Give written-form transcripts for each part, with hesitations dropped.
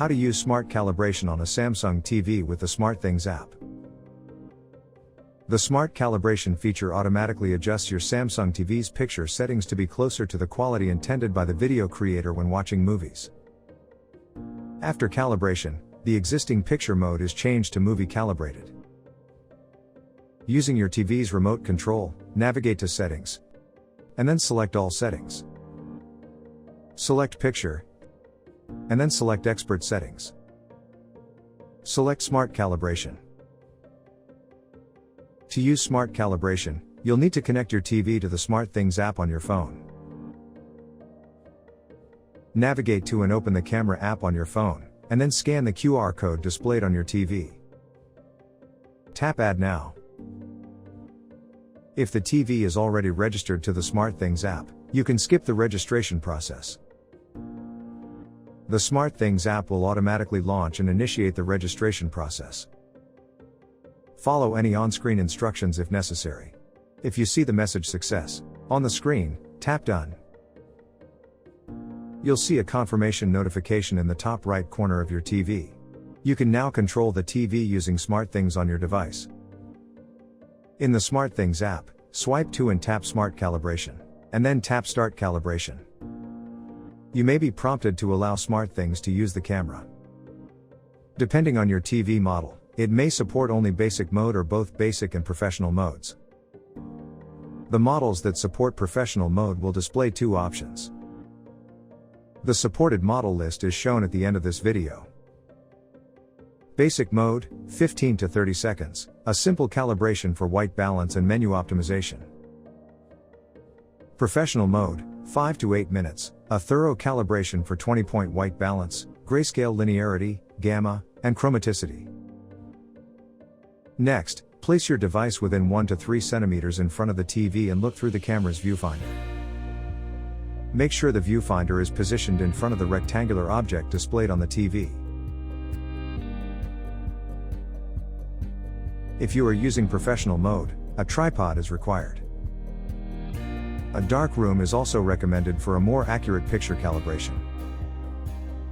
How to use smart calibration on a Samsung TV with the SmartThings app. The smart calibration feature automatically adjusts your Samsung TV's picture settings to be closer to the quality intended by the video creator when watching movies. After calibration, the existing picture mode is changed to movie calibrated. Using your TV's remote control, navigate to Settings, and then select All Settings. Select Picture, and then select Expert Settings. Select Smart Calibration. To use Smart Calibration, you'll need to connect your TV to the SmartThings app on your phone. Navigate to and open the camera app on your phone, and then scan the QR code displayed on your TV. Tap Add Now. If the TV is already registered to the SmartThings app, you can skip the registration process. The SmartThings app will automatically launch and initiate the registration process. Follow any on-screen instructions if necessary. If you see the message Success on the screen, tap Done. You'll see a confirmation notification in the top right corner of your TV. You can now control the TV using SmartThings on your device. In the SmartThings app, swipe to and tap Smart Calibration, and then tap Start Calibration. You may be prompted to allow SmartThings to use the camera. Depending on your TV model, it may support only basic mode or both basic and professional modes. The models that support professional mode will display two options. The supported model list is shown at the end of this video. Basic mode, 15 to 30 seconds, a simple calibration for white balance and menu optimization. Professional mode, 5 to 8 minutes, a thorough calibration for 20-point white balance, grayscale linearity, gamma, and chromaticity. Next, place your device within 1 to 3 centimeters in front of the TV and look through the camera's viewfinder. Make sure the viewfinder is positioned in front of the rectangular object displayed on the TV. If you are using professional mode, a tripod is required. A dark room is also recommended for a more accurate picture calibration.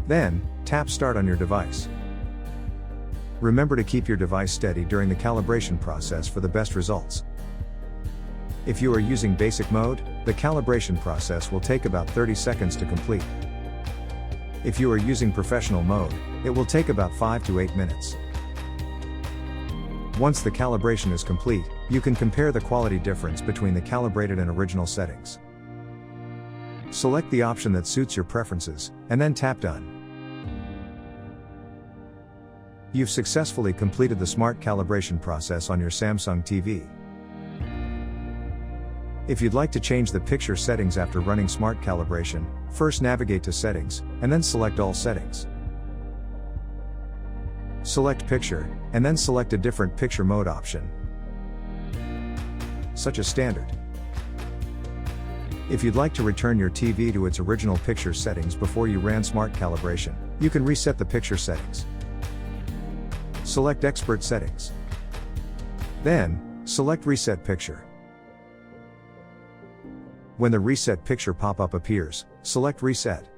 Then, tap Start on your device. Remember to keep your device steady during the calibration process for the best results. If you are using basic mode, the calibration process will take about 30 seconds to complete. If you are using professional mode, it will take about 5 to 8 minutes. Once the calibration is complete, you can compare the quality difference between the calibrated and original settings. Select the option that suits your preferences, and then tap Done. You've successfully completed the smart calibration process on your Samsung TV. If you'd like to change the picture settings after running smart calibration, first navigate to Settings, and then select All Settings. Select Picture, and then select a different picture mode option, such as Standard. If you'd like to return your TV to its original picture settings before you ran smart calibration, you can reset the picture settings. Select Expert Settings. Then, select Reset Picture. When the Reset Picture pop-up appears, select Reset.